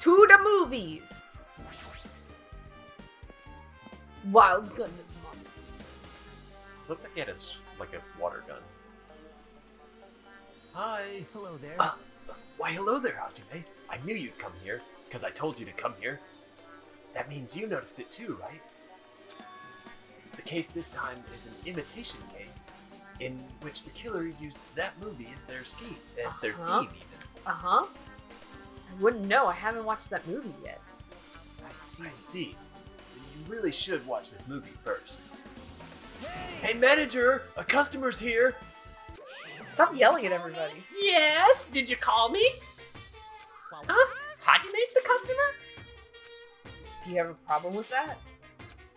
To the movies! Wild gun. Looked like he had like a water gun. Hi. Hello there. Why hello there, Hajime. I knew you'd come here, because I told you to come here. That means you noticed it too, right? The case this time is an imitation case, in which the killer used that movie as their theme even. Uh-huh. I wouldn't know. I haven't watched that movie yet. I see. Then you really should watch this movie first. Hey manager, a customer's here. Stop yelling at everybody. Yes, did you call me? Huh? Hajime's the customer? Do you have a problem with that?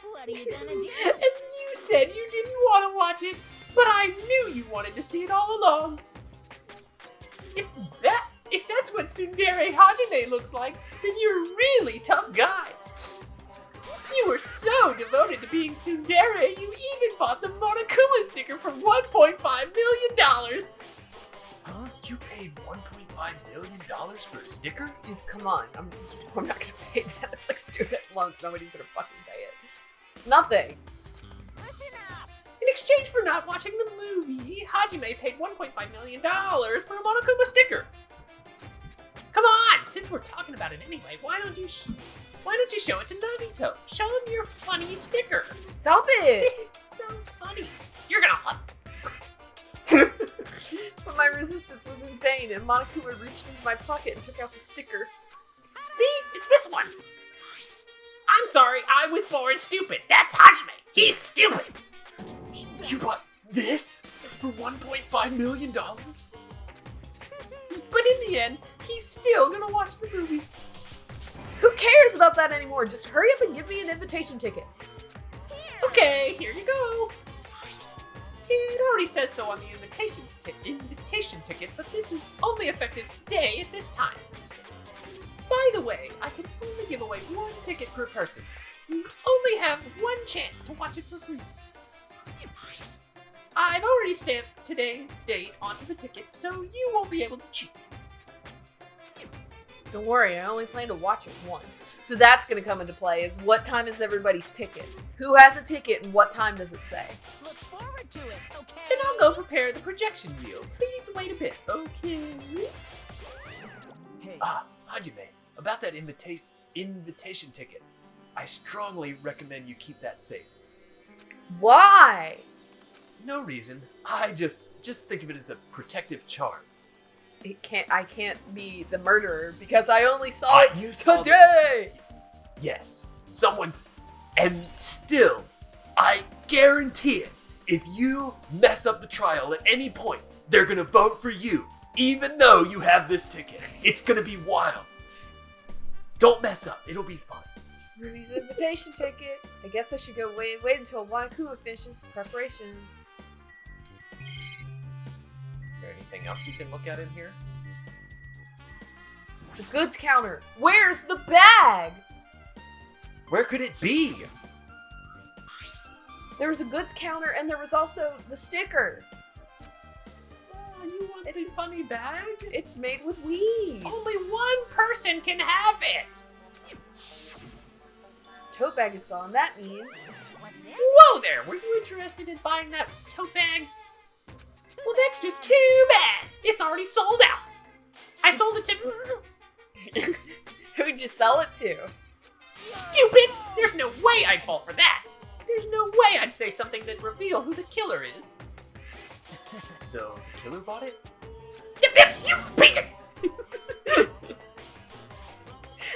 What are you gonna do? And you said you didn't want to watch it, but I knew you wanted to see it all along. If that's what Tsundere Hajime looks like, then you're a really tough guy. You were so devoted to being Tsundere, you even bought the Monokuma sticker for $1.5 million. Huh? You paid $1.5 million for a sticker? Dude, come on. I'm not gonna pay that. It's like student loans. Nobody's gonna fucking pay it. It's nothing. Listen up. In exchange for not watching the movie, Hajime paid $1.5 million for a Monokuma sticker. Come on, since we're talking about it anyway, why don't you show it to Nagito? Show him your funny sticker. Stop it! It's so funny. You're gonna love it. But my resistance was in vain, and Monokuma reached into my pocket and took out the sticker. See? It's this one. I'm sorry, I was born stupid. That's Hajime. He's stupid. You bought this for $1.5 million? But in the end, he's still gonna watch the movie. Who cares about that anymore? Just hurry up and give me an invitation ticket. Okay, here you go. It already says so on the invitation ticket, but this is only effective today at this time. By the way, I can only give away one ticket per person. You only have one chance to watch it for free. I've already stamped today's date onto the ticket, so you won't be able to cheat. Don't worry, I only plan to watch it once. So that's gonna come into play, is what time is everybody's ticket? Who has a ticket and what time does it say? Look forward to it, okay? Then I'll go prepare the projection wheel. Please wait a bit, okay? Hey, Hajime, about that invitation ticket. I strongly recommend you keep that safe. Why? No reason. I just think of it as a protective charm. I can't be the murderer because I only saw it You saw today! Yes, and still, I guarantee it, if you mess up the trial at any point, they're gonna vote for you, even though you have this ticket. It's gonna be wild. Don't mess up, it'll be fun. Ruby's invitation ticket. I guess I should go wait until Wanakuma finishes preparations. Is there anything else you can look at in here? The goods counter. Where's the bag? Where could it be? There was a goods counter and there was also the sticker. Oh, you want the funny bag? It's made with weed. Only one person can have it. Tote bag is gone. That means what's this? Whoa there! Were you interested in buying that tote bag? Well, that's just too bad. It's already sold out. I sold it to... who'd you sell it to? Stupid! There's no way I'd fall for that. There's no way I'd say something that reveal who the killer is. So, the killer bought it? Yip, yip, you piece of...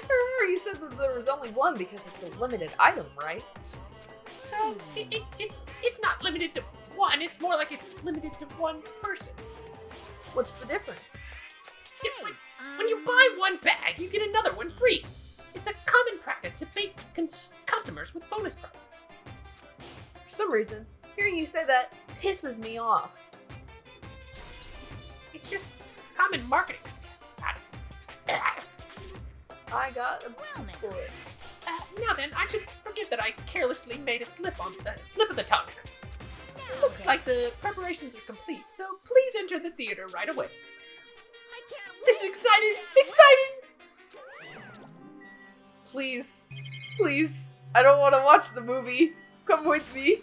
I remember you said that there was only one because it's a limited item, right? It's not limited to one. It's more like it's limited to one person. What's the difference? Different. When you buy one bag, you get another one free. It's a common practice to bait customers with bonus prizes. For some reason, hearing you say that pisses me off. It's just common marketing. I got a for it. Now then, I should forget that I carelessly made a slip of the tongue. Looks like the preparations are complete, so please enter the theater right away. I can't wait. This is exciting! Exciting! Please. Please. I don't want to watch the movie. Come with me.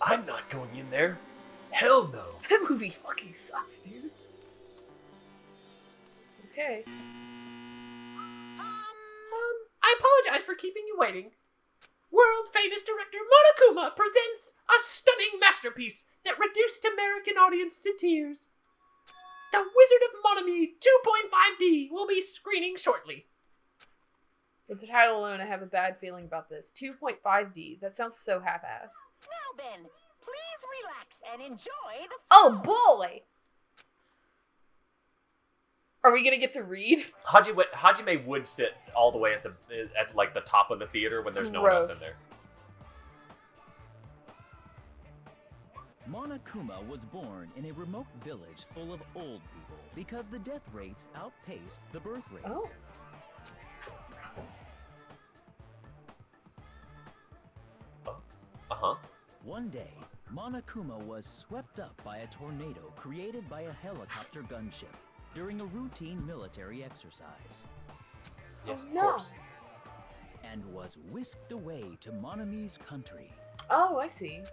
I'm not going in there. Hell no. That movie fucking sucks, dude. Okay. I apologize for keeping you waiting. World-famous director Monokuma presents a stunning masterpiece that reduced American audience to tears. The Wizard of Monami 2.5D will be screening shortly. For the title alone, I have a bad feeling about this. 2.5D. That sounds so half-assed. Now, Ben, please relax and enjoy the Oh boy! Are we gonna get to read? Hajime would sit all the way at like the top of the theater when there's no one else in there. Monokuma was born in a remote village full of old people because the death rates outpaced the birth rates. Oh. Uh-huh. One day, Monokuma was swept up by a tornado created by a helicopter gunship during a routine military exercise, Yes, Oh, of no. course. and was whisked away to Monami's country. Oh, I see.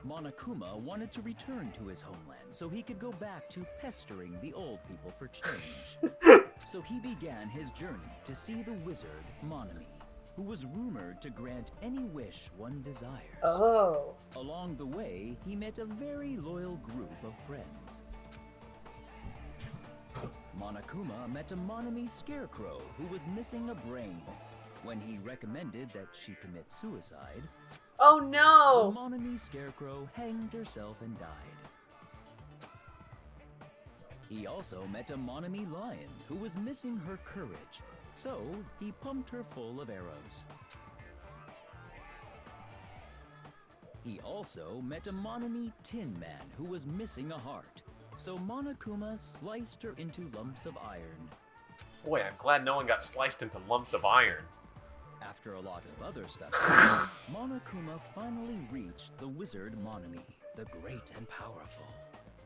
Monokuma wanted to return to his homeland so he could go back to pestering the old people for change. So he began his journey to see the wizard Monami, who was rumored to grant any wish one desires. Oh. Along the way, he met a very loyal group of friends. Monokuma met a Monami scarecrow who was missing a brain. When he recommended that she commit suicide, Oh the no! Monami scarecrow hanged herself and died. He also met a Monami lion who was missing her courage, so he pumped her full of arrows. He also met a Monami tin man who was missing a heart, so Monokuma sliced her into lumps of iron. Boy, I'm glad no one got sliced into lumps of iron. After a lot of other stuff, Monokuma finally reached the wizard Monami, the great and powerful.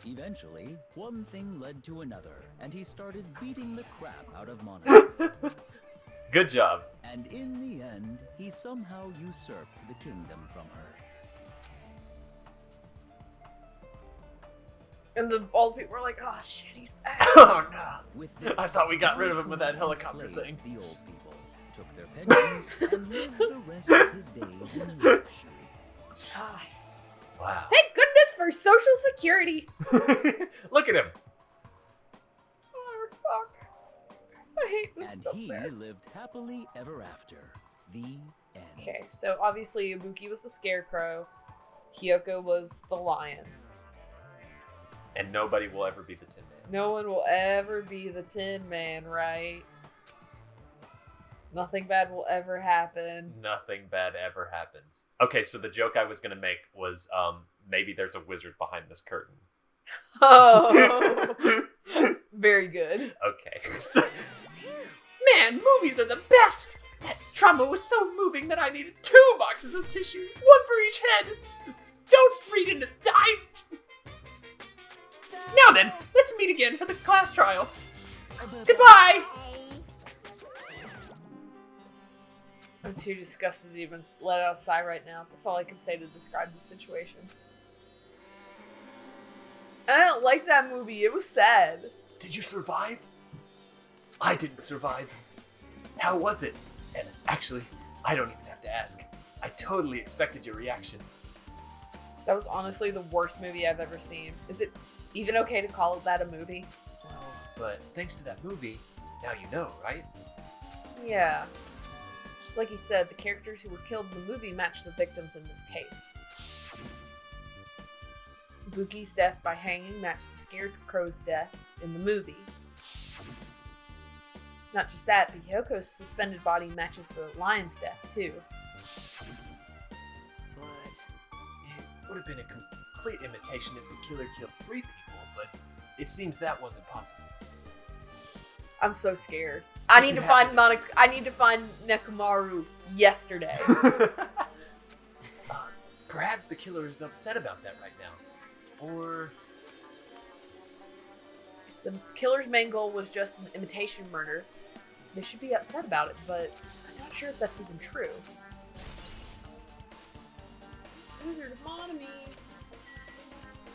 Eventually, one thing led to another, and he started beating the crap out of Monami. Good job. And in the end, he somehow usurped the kingdom from her. And the old people were like, oh shit, he's back. Oh no. With this, I thought we got rid of him with that Monokuma helicopter enslaved thing. The old people took their pensions and lived the rest of his days in luxury. Ah, Wow. thank goodness for Social Security. Look at him. Oh, fuck. I hate this And stuff, he man. lived happily ever after. The end. Okay, so obviously Ibuki was the scarecrow. Kyoko was the lion. And nobody will ever be the Tin Man. No one will ever be the Tin Man, right? Nothing bad will ever happen. Nothing bad ever happens. Okay, so the joke I was gonna make was maybe there's a wizard behind this curtain. Oh, very good. Okay. So, Man, movies are the best! That trauma was so moving that I needed 2 boxes of tissue, one for each head. Don't read into Now then, let's meet again for the class trial. Goodbye! I'm too disgusted to even let out a sigh right now. That's all I can say to describe the situation. I don't like that movie. It was sad. did you survive? I didn't survive. How was it? And actually, I don't even have to ask. I totally expected your reaction. That was honestly the worst movie I've ever seen. Is it even okay to call that a movie? Well, but thanks to that movie, now you know, right? Yeah. Just like he said, the characters who were killed in the movie match the victims in this case. Ibuki's death by hanging matched the Scarecrow's death in the movie. Not just that, but Yoko's suspended body matches the lion's death, too. But it would have been a complete imitation if the killer killed 3 people, but it seems that wasn't possible. I'm so scared. I need to find I need to find Nekomaru yesterday. Perhaps the killer is upset about that right now. Or If the killer's main goal was just an imitation murder, they should be upset about it, but I'm not sure if that's even true. Wizard Monami.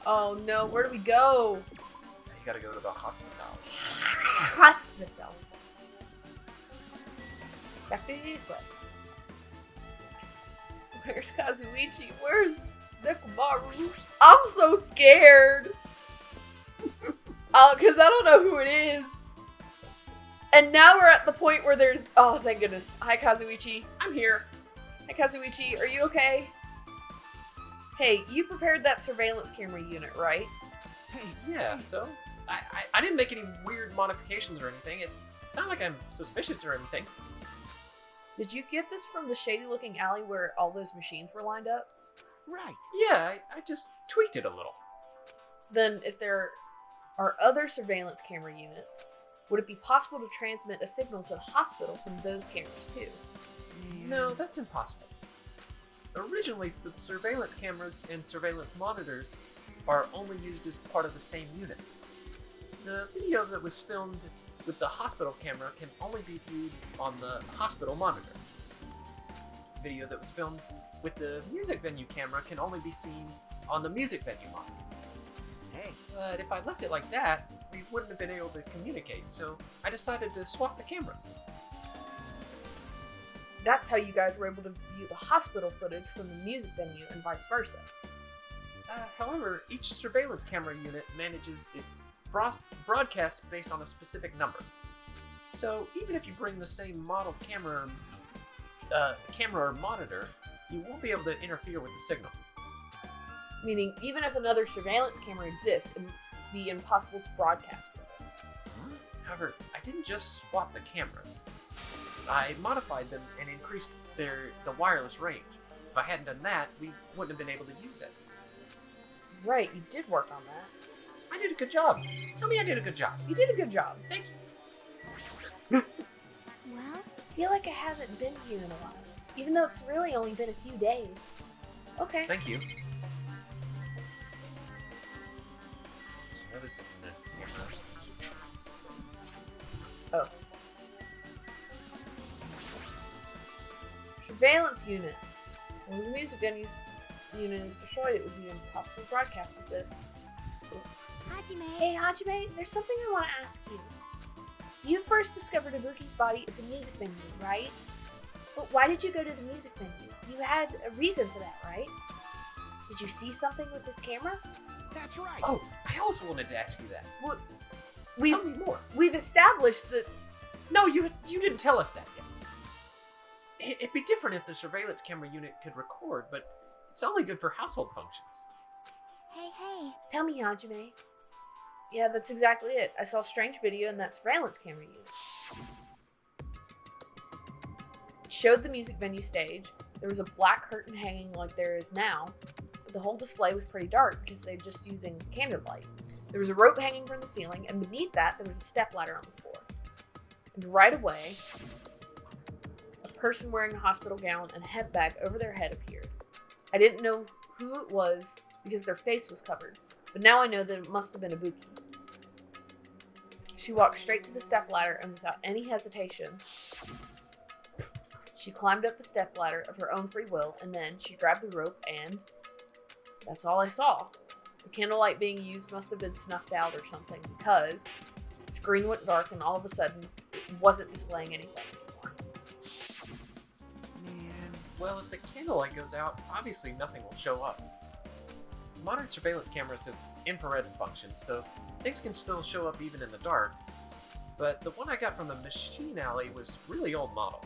Oh no, where do we go? You gotta go to the hospital. Hospital. Back to the east way. Where's Kazuichi? Where's Nekomaru? I'm so scared. Because I don't know who it is. And now we're at the point where there's... Oh, thank goodness. Hi, Kazuichi. I'm here. Hi, Kazuichi. Are you okay? Hey, you prepared that surveillance camera unit, right? Hey, yeah, so? I didn't make any weird modifications or anything. It's not like I'm suspicious or anything. Did you get this from the shady-looking alley where all those machines were lined up? Right. Yeah, I just tweaked it a little. Then, if there are other surveillance camera units, would it be possible to transmit a signal to the hospital from those cameras too? No, that's impossible. Originally, the surveillance cameras and surveillance monitors are only used as part of the same unit. The video that was filmed with the hospital camera can only be viewed on the hospital monitor. Video that was filmed with the music venue camera can only be seen on the music venue monitor. Hey. But if I left it like that, we wouldn't have been able to communicate, so I decided to swap the cameras. That's how you guys were able to view the hospital footage from the music venue and vice versa. However, each surveillance camera unit manages its broadcasts based on a specific number. So even if you bring the same model camera or monitor, you won't be able to interfere with the signal. Meaning, even if another surveillance camera exists, it would be impossible to broadcast with it. However, I didn't just swap the cameras. I modified them and increased the wireless range. If I hadn't done that, we wouldn't have been able to use it. Right, you did work on that. I did a good job. Tell me I did a good job. You did a good job. Thank you. Well, I feel like I haven't been here in a while, even though it's really only been a few days. Okay. Thank you. Notice it in the camera. Oh. Surveillance unit. As long as the music venue's unit is destroyed, it would be impossible to broadcast with this. Hey Hajime, there's something I want to ask you. You first discovered Ibuki's body at the music venue, right? But why did you go to the music venue? You had a reason for that, right? Did you see something with this camera? That's right. Oh, I also wanted to ask you that. Well, Tell me more. we've established that. No, you didn't tell us that yet. It'd be different if the surveillance camera unit could record, but it's only good for household functions. Hey. Tell me, Hajime. Yeah, that's exactly it. I saw a strange video in that surveillance camera unit. It showed the music venue stage. There was a black curtain hanging like there is now, but the whole display was pretty dark because they were just using candlelight. There was a rope hanging from the ceiling, and beneath that, there was a stepladder on the floor. And right away, a person wearing a hospital gown and a head bag over their head appeared. I didn't know who it was because their face was covered, but now I know that it must have been Ibuki. She walked straight to the stepladder, and without any hesitation, she climbed up the stepladder of her own free will, and then she grabbed the rope, and that's all I saw. The candlelight being used must have been snuffed out or something, because the screen went dark, and all of a sudden, it wasn't displaying anything anymore. Man, well, if the candlelight goes out, obviously nothing will show up. Modern surveillance cameras have infrared functions, so things can still show up even in the dark. But the one I got from the machine alley was really old model.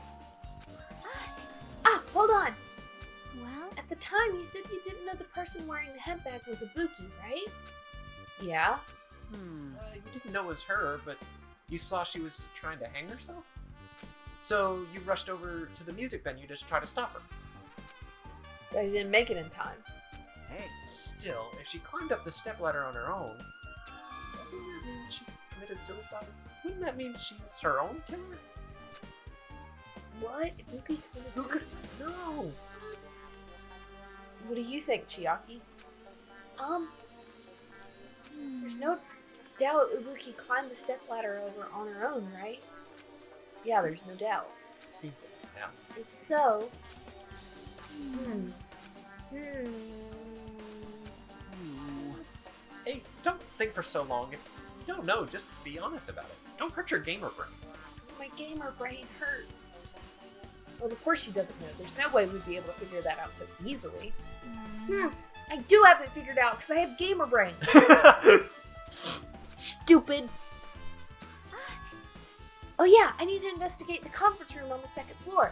Ah, hold on! Well, At the time, you said you didn't know the person wearing the head bag was Ibuki, right? Yeah. You didn't know it was her, but you saw she was trying to hang herself? So you rushed over to the music venue to try to stop her. But I didn't make it in time. Hey. Still, if she climbed up the stepladder on her own, doesn't that mean she committed suicide? Wouldn't that mean she's her own killer? What? Ibuki committed suicide? No! What do you think, Chiaki? There's no doubt Ibuki climbed the stepladder over on her own, right? Yeah, there's no doubt. Seems like it happens. If so... Hey, don't think for so long. If you don't know, just be honest about it. Don't hurt your gamer brain. My gamer brain hurt. Well, of course she doesn't know. There's no way we'd be able to figure that out so easily. I do have it figured out because I have gamer brain. Stupid. Oh yeah, I need to investigate the conference room on the second floor.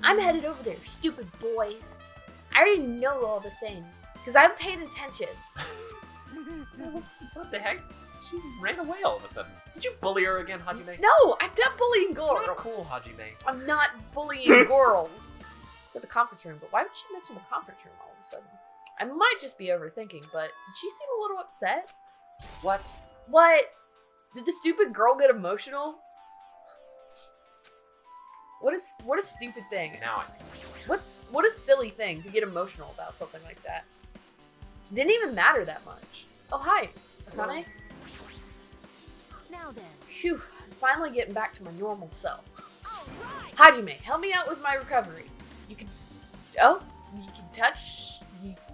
I'm headed over there, stupid boys. I already know all the things because I'm paying attention. What the heck? She ran away all of a sudden. Did you bully her again, Hajime? No, I'm not bullying girls. Not cool, Hajime. I'm not bullying girls. So the conference room, but why would she mention the conference room all of a sudden? I might just be overthinking, but did she seem a little upset? What? What? Did the stupid girl get emotional? What a stupid thing. Now What a silly thing to get emotional about something like that. Didn't even matter that much. Oh hi, Akane. Now then. Phew, I'm finally getting back to my normal self. Hajime, help me out with my recovery. You can touch.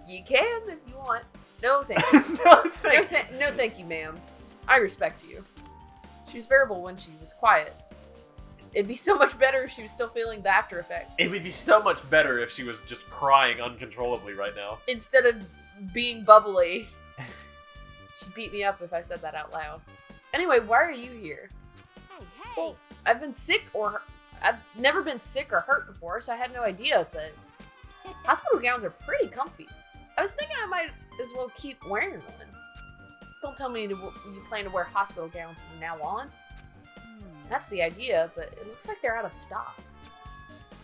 You can if you want. No thank you. No thank you, ma'am. I respect you. She was bearable when she was quiet. It'd be so much better if she was still feeling the after effects. It would be so much better if she was just crying uncontrollably right now. Instead of being bubbly. She'd beat me up if I said that out loud. Anyway, why are you here? Hey, hey. Well, I've never been sick or hurt before, so I had no idea, but hospital gowns are pretty comfy. I was thinking I might as well keep wearing one. Don't tell me you plan to wear hospital gowns from now on. That's the idea, but it looks like they're out of stock.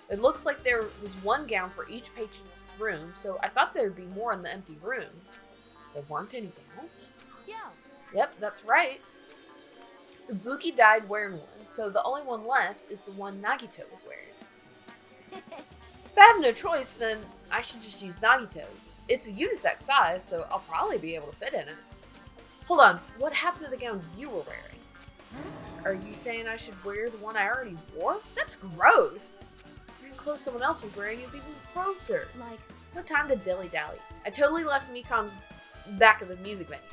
It looks like there was one gown for each patient's room, so I thought there'd be more in the empty rooms. There weren't any gowns? Yo. Yep, that's right. Ibuki died wearing one, so the only one left is the one Nagito was wearing. If I have no choice, then I should just use Nagito's. It's a unisex size, so I'll probably be able to fit in it. Hold on, what happened to the gown you were wearing? Are you saying I should wear the one I already wore? That's gross! Wearing clothes someone else was wearing is even grosser. Like, No time to dilly-dally. I totally left Mikan's back of the music venue.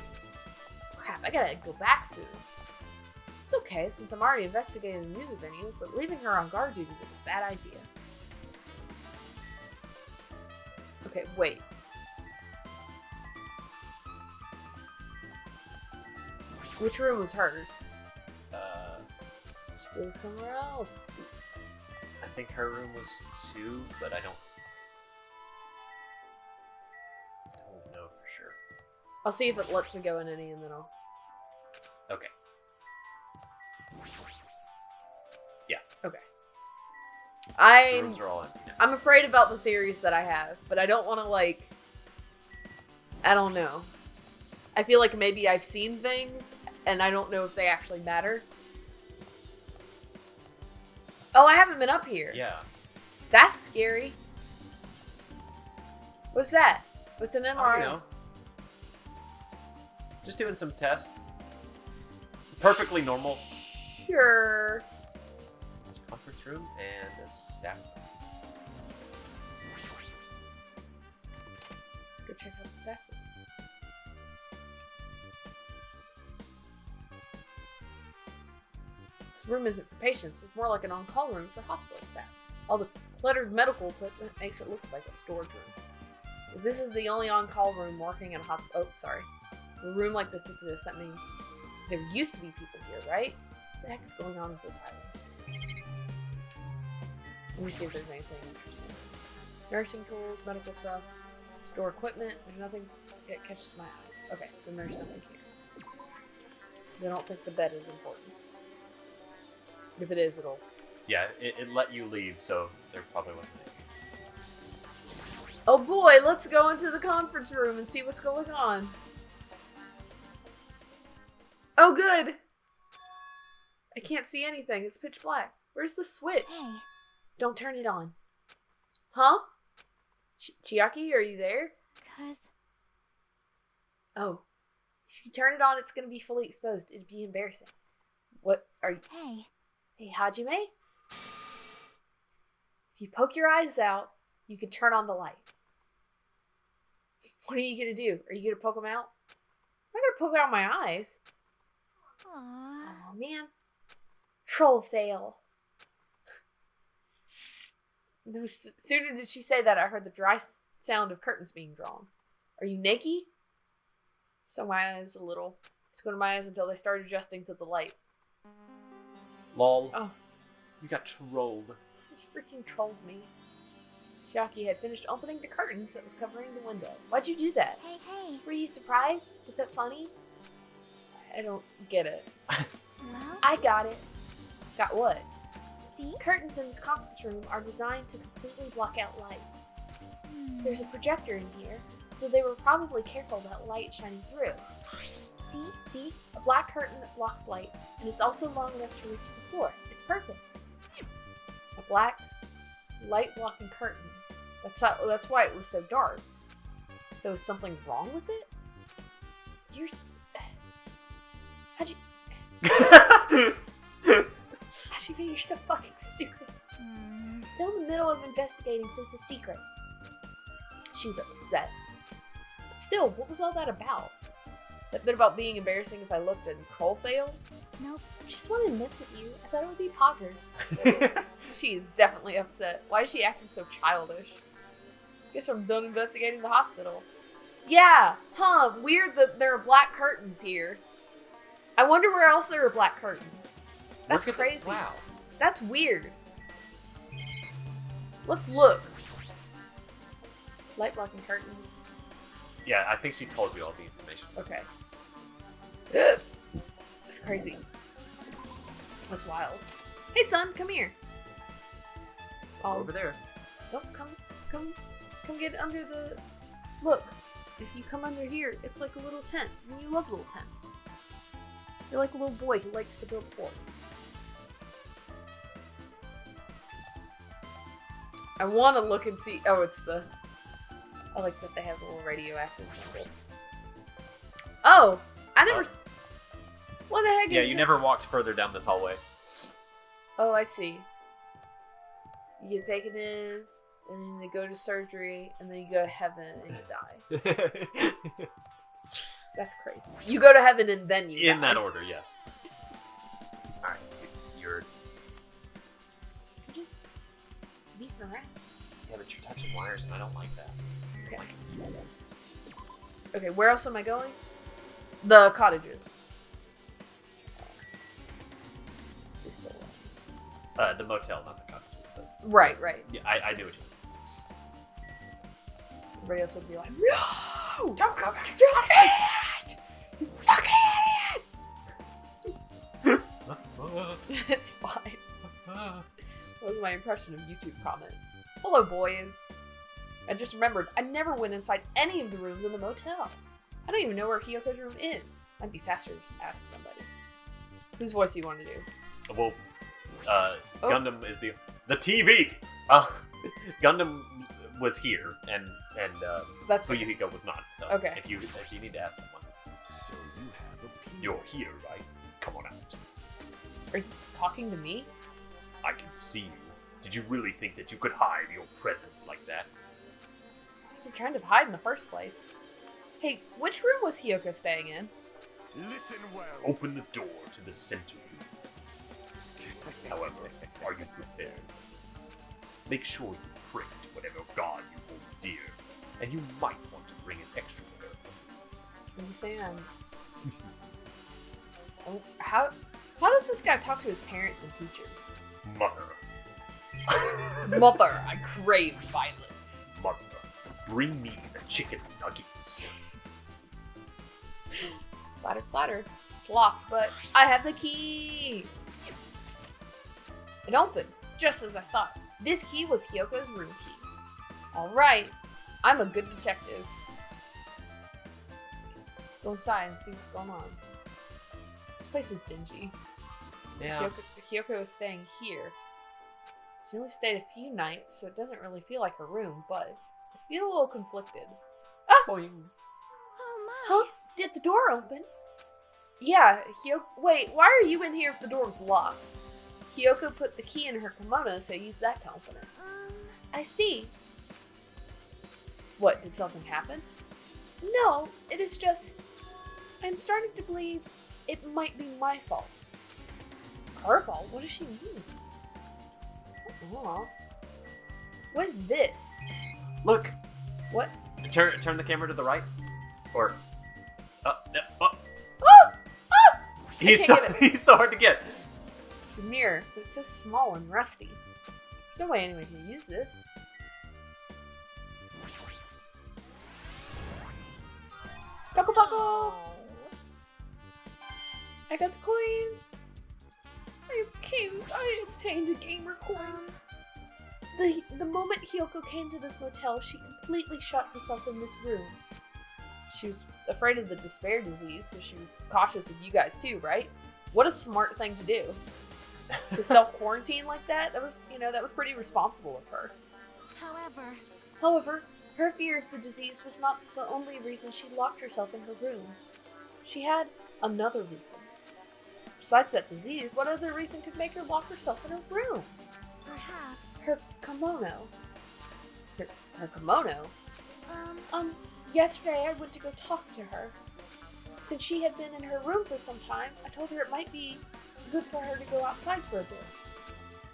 Crap, I gotta go back soon. It's okay, since I'm already investigating the music venue, but leaving her on guard duty was a bad idea. Okay, wait. Which room was hers? Let's go somewhere else. I think her room was 2, but I don't know for sure. I'll see if it lets me go in any, and then I'll... Okay. Okay. The rooms are all empty now. I'm afraid about the theories that I have, but I don't want to, like... I don't know. I feel like maybe I've seen things, and I don't know if they actually matter. Oh, I haven't been up here. Yeah. That's scary. What's that? What's an MRI? You know. Just doing some tests. Perfectly normal. Sure. This conference room and a staff room. Let's go check out the staff room. This room isn't for patients. It's more like an on-call room for hospital staff. All the cluttered medical equipment makes it look like a storage room. If this is the only on-call room working in a hospital... Oh, sorry. If a room like this exists, that means there used to be people here, right? What the heck is going on with this island? Let me see if there's anything interesting. Nursing tools, medical stuff, store equipment. There's nothing that catches my eye. Okay, then there's nothing here. Because I don't think the bed is important. If it is, it'll... Yeah, it let you leave, so there probably wasn't anything. Oh boy, let's go into the conference room and see what's going on. Oh good! I can't see anything. It's pitch black. Where's the switch? hey, Don't turn it on. Huh? Chiaki, are you there? 'cause Oh. If you turn it on, it's going to be fully exposed. It'd be embarrassing. What are you... hey, Hey, Hajime? If you poke your eyes out, you can turn on the light. What are you gonna do? Are you gonna poke them out? I'm not gonna poke out my eyes. Aww. Oh, man. Troll fail. No sooner did she say that, I heard the dry sound of curtains being drawn. Are you naked? So my eyes a little. Squinted my eyes until they started adjusting to the light. Lol. Oh, You got trolled. he freaking trolled me. Chiaki had finished opening the curtains that was covering the window. Why'd you do that? Hey, hey. Were you surprised? Was that funny? I don't get it. Well, I got it. Got what? see? Curtains in this conference room are designed to completely block out light. There's a projector in here, so they were probably careful about light shining through. See? See? A black curtain that blocks light, and it's also long enough to reach the floor. It's perfect. A black, light-blocking curtain. That's why it was so dark. So is something wrong with it? You're... How'd you... You're so fucking stupid. I'm still in the middle of investigating, so it's a secret. She's upset. But still, what was all that about? That bit about being embarrassing if I looked and troll failed? Nope. I just wanted to mess with you. I thought it would be poggers. She is definitely upset. Why is she acting so childish? Guess I'm done investigating the hospital. Yeah, weird that there are black curtains here. I wonder where else there are black curtains. That's crazy. Wow. That's weird. Let's look. Light blocking curtain. Yeah, I think she told you all the information. Okay. That's crazy. That's wild. Hey, son, come here. Over there. Oh, come get under the... Look, if you come under here, it's like a little tent. And you love little tents. You're like a little boy who likes to build forts. I want to look and see... Oh, it's the... I like that they have a little radioactive symbol. Oh! I never... What the heck is Yeah, you this? never walked further down this hallway. Oh, I see. You get taken in, and then you go to surgery, and then you go to heaven, and you die. That's crazy. You go to heaven, and then you die. In that order, yes. Alright, you're... You're just beating around. Yeah, but you're touching wires, and I don't like that. Okay. Okay, where else am I going? The cottages. The motel, not the cottages, but... Right. Yeah, I knew what you meant. Everybody else would be like, no! Don't go back! You idiot! You fucking idiot! It's fine. That was my impression of YouTube comments. Hello, boys. I just remembered, I never went inside any of the rooms in the motel. I don't even know where Hyoko's room is. Might be faster to ask somebody. Whose voice do you want to do? Well, Gundam is the TV! Gundam was here, and That's Fuyuhiko was not, so Okay. if you need to ask someone. So you have a penis. You're here, right? Come on out. Are you talking to me? I can see you. Did you really think that you could hide your presence like that? I wasn't trying to hide in the first place. Hey, which room was Hyoko staying in? Listen well. Open the door to the center. However, are you prepared? Make sure you pray to whatever god you hold dear, and you might want to bring an extra herb. I'm saying oh, how does this guy talk to his parents and teachers? Mother, Mother, I crave violence. mother, bring me the chicken nuggets. Clatter, clatter. It's locked, but I have the key. It opened, just as I thought. This key was Hyoko's room key. Alright, I'm a good detective. Let's go inside and see what's going on. This place is dingy. Yeah. Hyoko is staying here. She only stayed a few nights, so it doesn't really feel like her room, but I feel a little conflicted. Boing. Oh my. Huh? Did the door open? Yeah, Wait, why are you in here if the door was locked? Kyoko put the key in her kimono, so I used that to open it. I see. What, did something happen? No, it is just... I'm starting to believe it might be my fault. Her fault? What does she mean? Aw. What is this? Look. What? Turn the camera to the right. Or... Oh! He's can't get it. he's so hard to get. It's a mirror, but it's so small and rusty. There's no way anyone can use this. Taco Paco! I got the coin! I obtained a gamer coin. The moment Hyoko came to this motel, she completely shut herself in this room. She was afraid of the despair disease, so she was cautious of you guys too, right? What a smart thing to do. To self-quarantine like that, that was pretty responsible of her. However, her fear of the disease was not the only reason she locked herself in her room. She had another reason. Besides that disease, what other reason could make her lock herself in her room? Perhaps. Her kimono. Her kimono? Yesterday I went to go talk to her. Since she had been in her room for some time, I told her it might be good for her to go outside for a bit.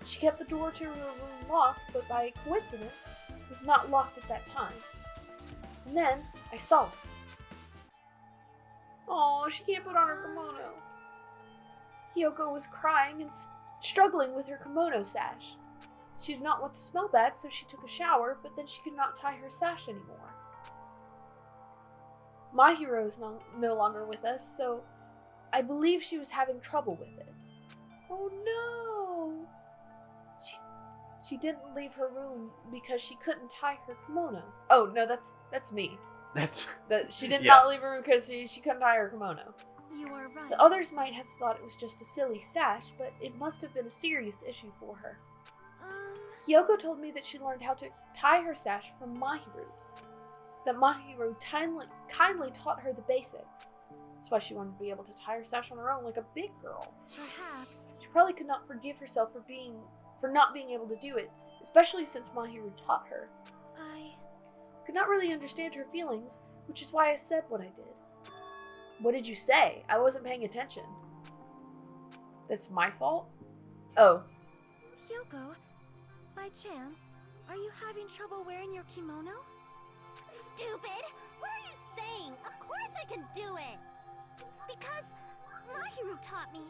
She kept the door to her room locked, but by coincidence, it was not locked at that time. And then, I saw her. Oh, she can't put on her kimono. Hyoko was crying and struggling with her kimono sash. She did not want to smell bad, so she took a shower, but then she could not tie her sash anymore. My hero is no longer with us, so I believe she was having trouble with it. Oh no! She didn't leave her room because she couldn't tie her kimono. Oh no, that's me. She did not leave her room because she couldn't tie her kimono. You are right. The others might have thought it was just a silly sash, but it must have been a serious issue for her. Hyoko told me that she learned how to tie her sash from Mahiru. That Mahiru kindly taught her the basics. That's why she wanted to be able to tie her sash on her own like a big girl. Perhaps. She probably could not forgive herself for not being able to do it, especially since Mahiru taught her. I Could not really understand her feelings, which is why I said what I did. What did you say? I wasn't paying attention. That's my fault? Oh. Hyoko, by chance, are you having trouble wearing your kimono? Stupid! What are you saying? Of course I can do it! Because Mahiru taught me.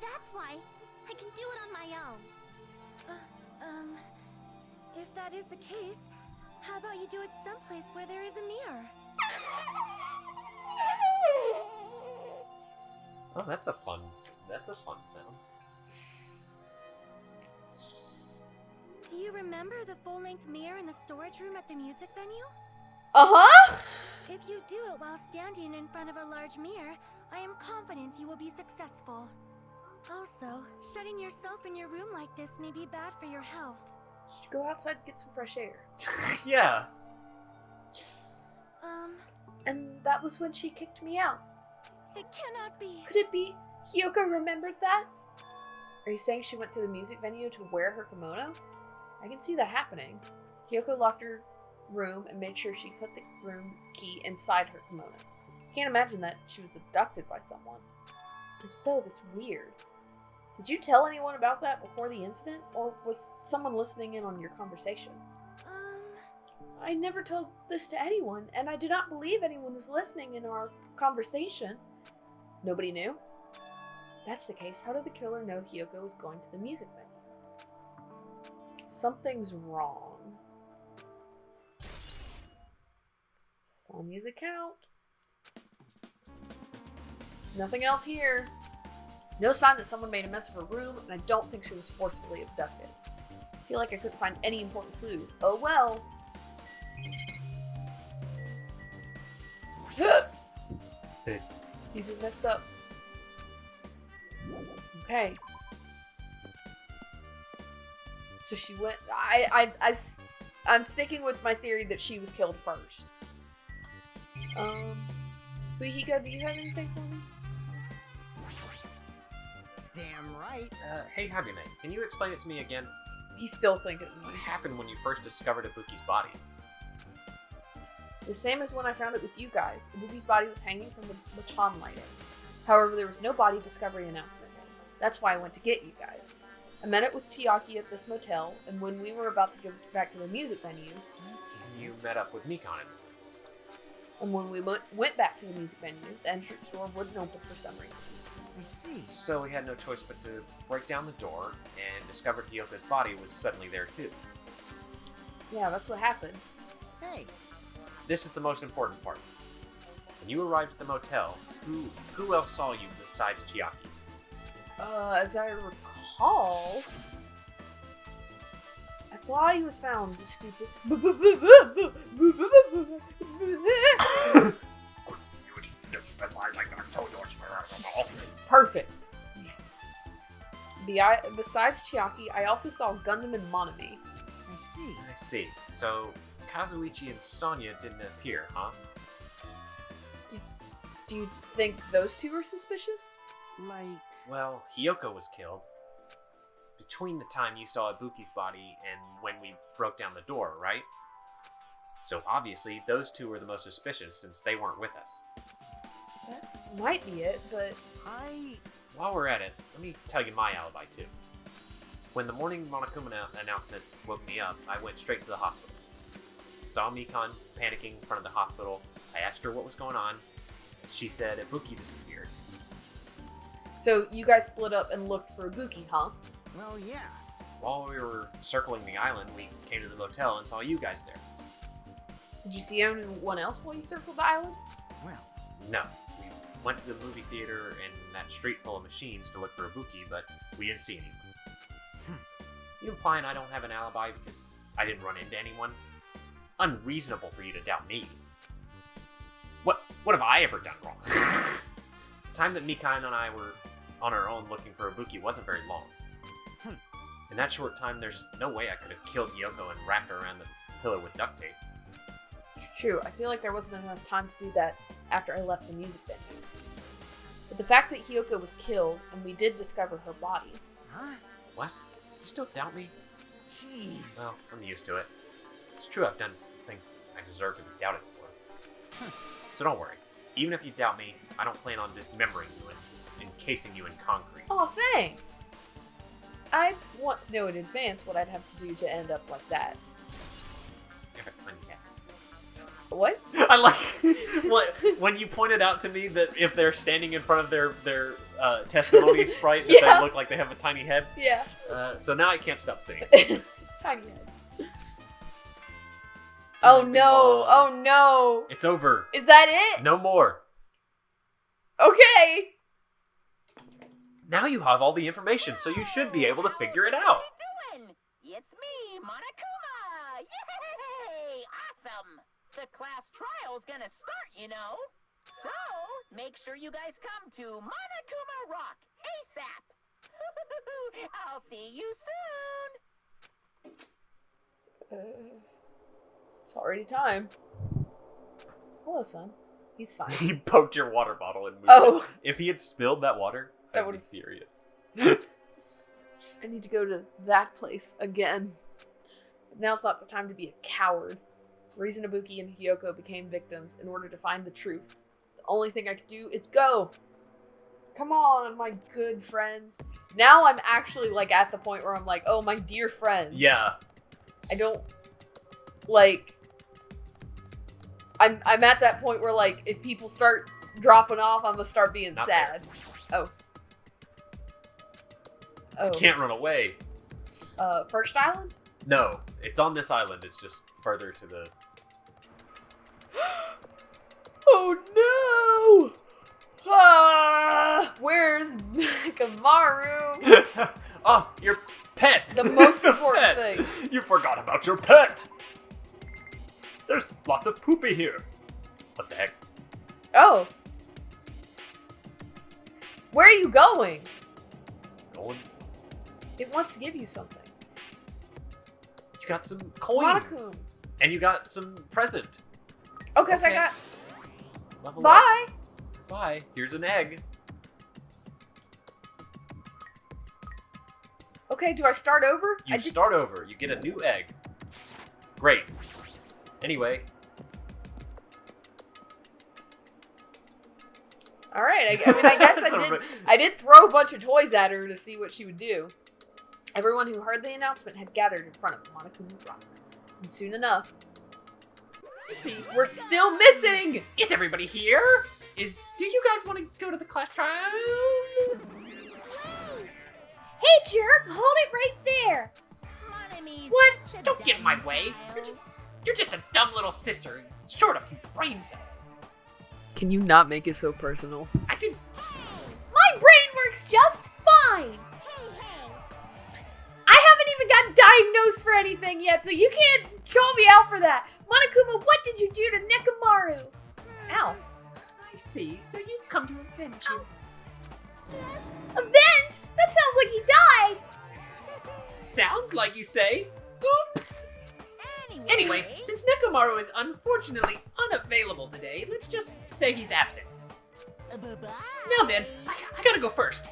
That's why I can do it on my own. If that is the case, how about you do it someplace where there is a mirror? Oh, that's a fun sound. Do you remember the full-length mirror in the storage room at the music venue? Uh-huh! If you do it while standing in front of a large mirror, I am confident you will be successful. Also, shutting yourself in your room like this may be bad for your health. Just go outside and get some fresh air. Yeah. And that was when she kicked me out. It cannot be. Could it be Hyoko remembered that? Are you saying she went to the music venue to wear her kimono? I can see that happening. Hyoko locked her room and made sure she put the room key inside her kimono. Can't imagine that she was abducted by someone. If so, that's weird. Did you tell anyone about that before the incident, or was someone listening in on your conversation? I never told this to anyone, and I do not believe anyone was listening in our conversation. Nobody knew? If that's the case, how did the killer know Hyoko was going to the music venue? Something's wrong. Sonya's account. Nothing else here. No sign that someone made a mess of her room, and I don't think she was forcefully abducted. I feel like I couldn't find any important clue. Oh well. He's messed up. Okay. So she went. I'm sticking with my theory that she was killed first. Fujiko, do you have anything for me? Damn right. Hey, Hagune, can you explain it to me again? He's still thinking. What happened when you first discovered Ibuki's body? It's the same as when I found it with you guys. Ibuki's body was hanging from the baton lighting. However, there was no body discovery announcement made. That's why I went to get you guys. I met up with Chiaki at this motel, and when we were about to go back to the music venue... You met up with Mikon. And when we went back to the music venue, the entrance door wouldn't open for some reason. I see. So we had no choice but to break down the door and discovered Hyoko's body was suddenly there too. Yeah, that's what happened. Hey, This is the most important part. When you arrived at the motel, who else saw you besides Chiaki? As I recall... I thought he was found, you stupid. Perfect. Besides Chiaki, I also saw Gundam and Monami. I see. I see. So Kazuichi and Sonya didn't appear, huh? Do you think those two are suspicious? Like, Well, Hyoko was killed. Between the time you saw Ibuki's body and when we broke down the door, right? So obviously, those two were the most suspicious since they weren't with us. That might be it, but... While we're at it, let me tell you my alibi too. When the morning Monokuma announcement woke me up, I went straight to the hospital. I saw Mikon panicking in front of the hospital. I asked her what was going on. She said Ibuki disappeared. So you guys split up and looked for Ibuki, huh? well, yeah. While we were circling the island, we came to the motel and saw you guys there. Did you see anyone else while you circled the island? Well, No, we went to the movie theater and that street full of machines to look for Ibuki, but we didn't see anyone. You implying I don't have an alibi because I didn't run into anyone? It's unreasonable for you to doubt me. What have I ever done wrong? The time that Mikon and I were on our own looking for Ibuki wasn't very long. In that short time, there's no way I could have killed Yoko and wrapped her around the pillar with duct tape. True, I feel like there wasn't enough time to do that after I left the music venue. But the fact that Hyoko was killed, and we did discover her body... huh? What? You still doubt me? Jeez. Well, I'm used to it. It's true I've done things I deserve to be doubted for. So don't worry. Even if you doubt me, I don't plan on dismembering you and encasing you in concrete. Oh, thanks! I want to know in advance what I'd have to do to end up like that. You have a tiny head. What? I like when you pointed out to me that if they're standing in front of their testimony sprite, that Yeah. they look like they have a tiny head. Yeah. So now I can't stop saying. Tiny head. Oh no! Oh no! It's over. Is that it? No more. Okay! Now you have all the information, so you should be able to figure it out. What are you doing? It's me, Monokuma! Yay! Awesome! The class trial's gonna start, you know. So, make sure you guys come to Monokuma Rock ASAP! I'll see you soon! It's already time. Hello, son. He's fine. He poked your water bottle and moved Oh. it. If he had spilled that water, That I'd be would've- furious. I need to go to that place again. But now's not the time to be a coward. The reason Ibuki and Hyoko became victims in order to find the truth. The only thing I could do is go. Come on, my good friends. Now I'm actually like at the point where I'm like, oh, my dear friends. Yeah. I don't like. I'm at that point where like if people start dropping off, I'm gonna start being Not sad. Oh. Oh. Can't run away. First Island? No, it's on this island. It's just further to the... Oh no! Ah, where's Kamaru? Oh, your pet! The most Your important pet. thing. You forgot about your pet! There's lots of poopy here. What the heck? Oh. Where are you going? Going? It wants to give you something. You got some coins. Monokuma. And you got some present. Oh, because I Okay. got... Level Bye! up. Bye. Here's an egg. Okay, do I start over? You start over. You get a new egg. Great. Anyway. All right. I mean, I guess I did throw a bunch of toys at her to see what she would do. Everyone who heard the announcement had gathered in front of Monokuma Rock. And soon enough, we're still missing! Is everybody here? Do you guys want to go to the class trial? Hey, jerk! Hold it right there! What? Don't get in my way. You're just a dumb little sister, short of brain cells. Can you not make it so personal? I can. My brain works just fine! I haven't even got diagnosed for anything yet, so you can't call me out for that. Monokuma, what did you do to Nekomaru? Ow. I see. So you've come to avenge him. Avenge? That sounds like he died! Sounds like you say. Oops! Anyway, since Nekomaru is unfortunately unavailable today, let's just say he's absent. Now then, I gotta go first.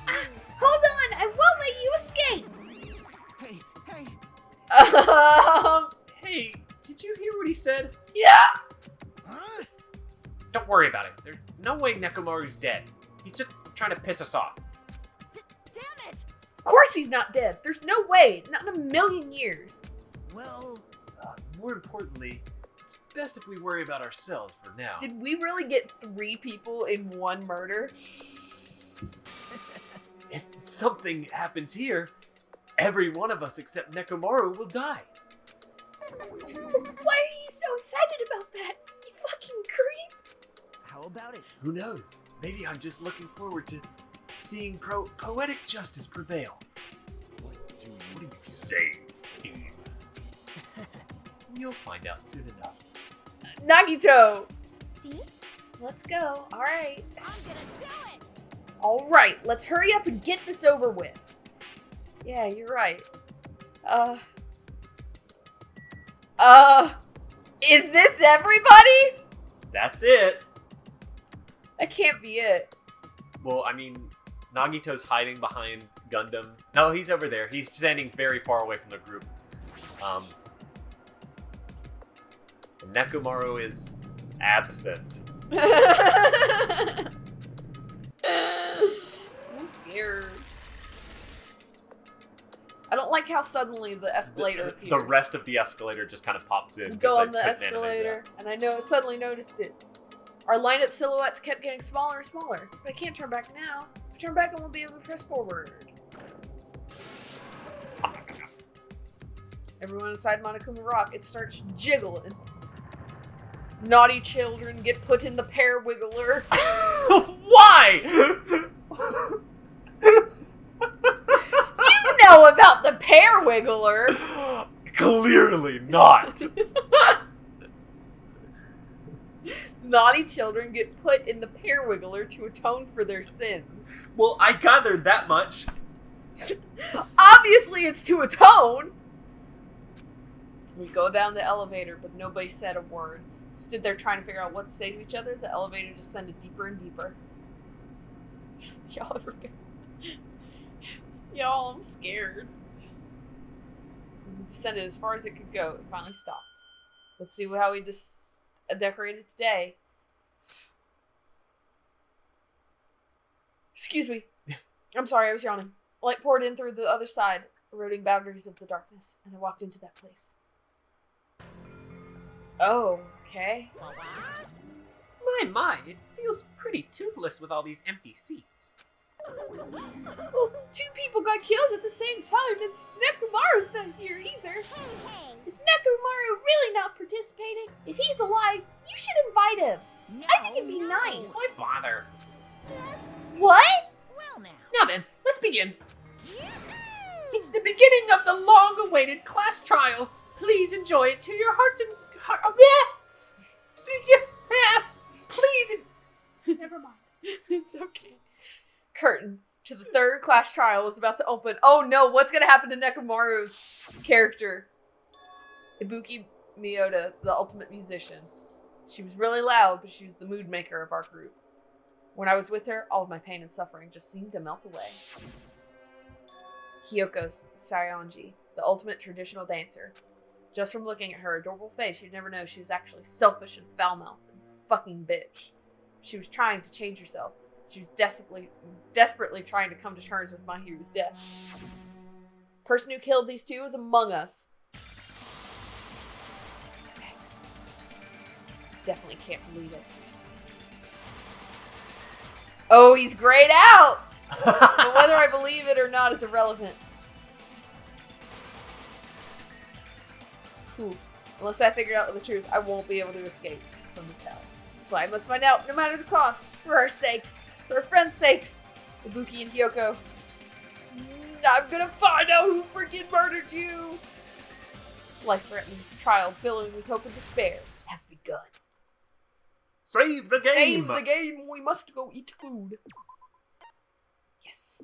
Hold on! I won't let you escape! Hey, did you hear what he said? Yeah. Huh? Don't worry about it. There's no way Nekomaru's dead. He's just trying to piss us off. Damn it! Of course he's not dead. There's no way. Not in a million years. Well, more importantly, it's best if we worry about ourselves for now. Did we really get 3 people in one murder? If something happens here, every one of us except Nekomaru will die. Why are you so excited about that? You fucking creep! How about it? Who knows? Maybe I'm just looking forward to seeing poetic justice prevail. What do you say, fiend? You'll find out soon enough. Nagito! See? Let's go. Alright. I'm gonna do it! Alright, let's hurry up and get this over with. Yeah, you're right. Is this everybody? That's it! That can't be it. Well, I mean, Nagito's hiding behind Gundam. No, he's over there. He's standing very far away from the group. Nekomaru is absent. I'm scared. I don't like how suddenly the escalator appears. The rest of the escalator just kind of pops in. You go 'cause on they the couldn't animate escalator, and I suddenly noticed it. Our lineup silhouettes kept getting smaller and smaller, but I can't turn back now. If I turn back, I won't be able to press forward. Everyone inside Monokuma Rock, it starts jiggling. Naughty children get put in the pear wiggler. Why? You know about the pear wiggler. Clearly not. Naughty children get put in the pear wiggler to atone for their sins. Well, I gathered that much. Obviously, it's to atone. We go down the elevator, but nobody said a word. Stood there trying to figure out what to say to each other. The elevator descended deeper and deeper. Y'all ever been? Y'all, I'm scared. It descended as far as it could go. It finally stopped. Let's see how we decorated today. Excuse me. I'm sorry, I was yawning. Light poured in through the other side, eroding boundaries of the darkness, and I walked into that place. Oh, okay. My, it feels pretty toothless with all these empty seats. Well, 2 people got killed at the same time, and Nekomaru's not here either. Is Nekomaru really not participating? If he's alive, you should invite him. I think it'd be nice. Why bother? What? Well now. Now then, let's begin. It's the beginning of the long-awaited class trial. Please enjoy it to your hearts and please. Never mind. It's okay. Curtain to the 3rd class trial is about to open. Oh no, what's gonna happen to Nekomaru's character? Ibuki Miyota, the ultimate musician. She was really loud, but she was the mood maker of our group. When I was with her, all of my pain and suffering just seemed to melt away. Hyoko's Saionji, the ultimate traditional dancer. Just from looking at her adorable face, you'd never know she was actually selfish and foul-mouthed and fucking bitch. She was trying to change herself. She was desperately trying to come to terms with Mahiru's death. The person who killed these two is among us. Thanks. Definitely can't believe it. Oh, he's grayed out! But whether I believe it or not is irrelevant. Whew. Unless I figure out the truth, I won't be able to escape from this hell. That's why I must find out, no matter the cost. For our sakes. For our friends' sakes. Ibuki and Hyoko. I'm gonna find out who freaking murdered you! This life-threatening trial, billowing with hope and despair, has begun. Save the game! Save the game! We must go eat food. Yes.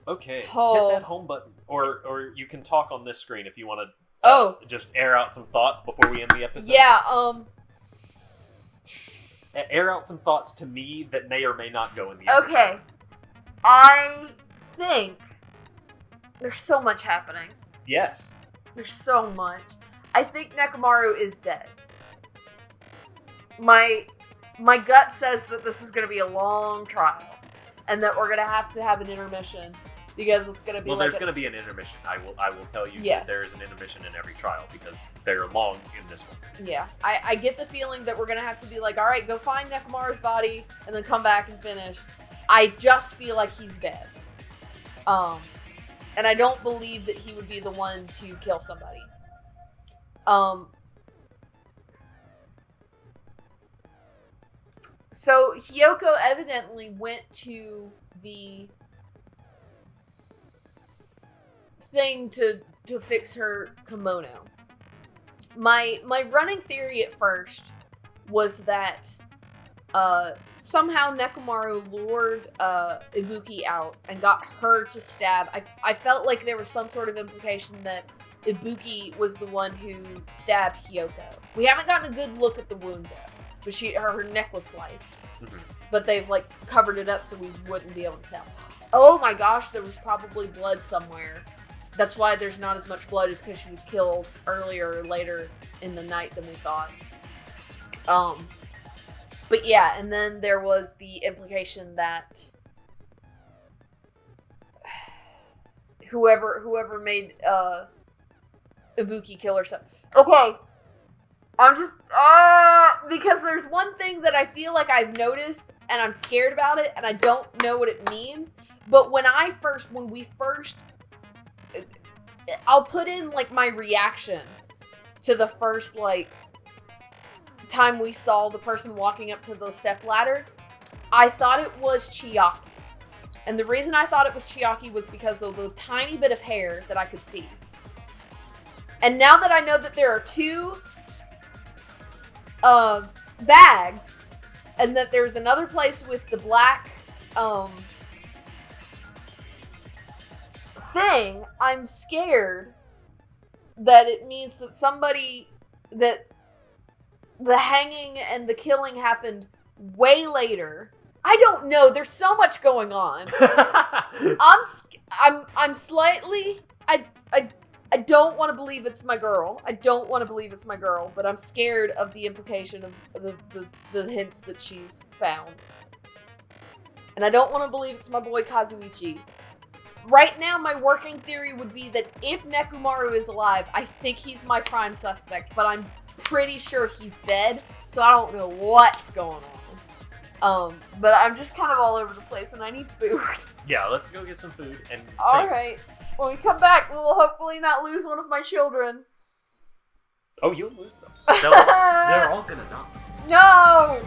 Okay, Oh. hit that home button. Or you can talk on this screen if you want to just air out some thoughts before we end the episode. Yeah, Air out some thoughts to me that may or may not go in the episode. okay. I think there's so much happening. Yes. There's so much. I think Nekomaru is dead. My gut says that this is going to be a long trial, and that we're going to have an intermission, because it's going to be there's going to be an intermission. I will tell you Yes. that there is an intermission in every trial, because they're long in this one. Yeah, I get the feeling that we're going to have to be like, alright, go find Nekomaru's body, and then come back and finish. I just feel like he's dead. And I don't believe that he would be the one to kill somebody. So Hyoko evidently went to the thing to fix her kimono. My running theory at first was that somehow Nekomaru lured Ibuki out and got her to stab. I felt like there was some sort of implication that Ibuki was the one who stabbed Hyoko. We haven't gotten a good look at the wound though, but her neck was sliced. Mm-hmm. But they've like covered it up so we wouldn't be able to tell. Oh my gosh, there was probably blood somewhere. That's why there's not as much blood, is because she was killed earlier or later in the night than we thought. But yeah, and then there was the implication that whoever made Ibuki kill herself. Okay, I'm just because there's one thing that I feel like I've noticed and I'm scared about it and I don't know what it means. But when we first, I'll put in like my reaction to the first like time we saw the person walking up to the step ladder. I thought it was Chiaki. And the reason I thought it was Chiaki was because of the tiny bit of hair that I could see. And now that I know that there are two bags, and that there's another place with the black thing, I'm scared that it means that that the hanging and the killing happened way later. I don't know. There's so much going on. I'm slightly. I don't want to believe it's my girl. But I'm scared of the implication of the hints that she's found. And I don't want to believe it's my boy Kazuichi. Right now, my working theory would be that if Nekomaru is alive, I think he's my prime suspect, but I'm pretty sure he's dead, so I don't know what's going on. But I'm just kind of all over the place, and I need food. Yeah, let's go get some food and Alright. When we come back, we'll hopefully not lose one of my children. Oh, you'll lose them. They're all gonna die. No!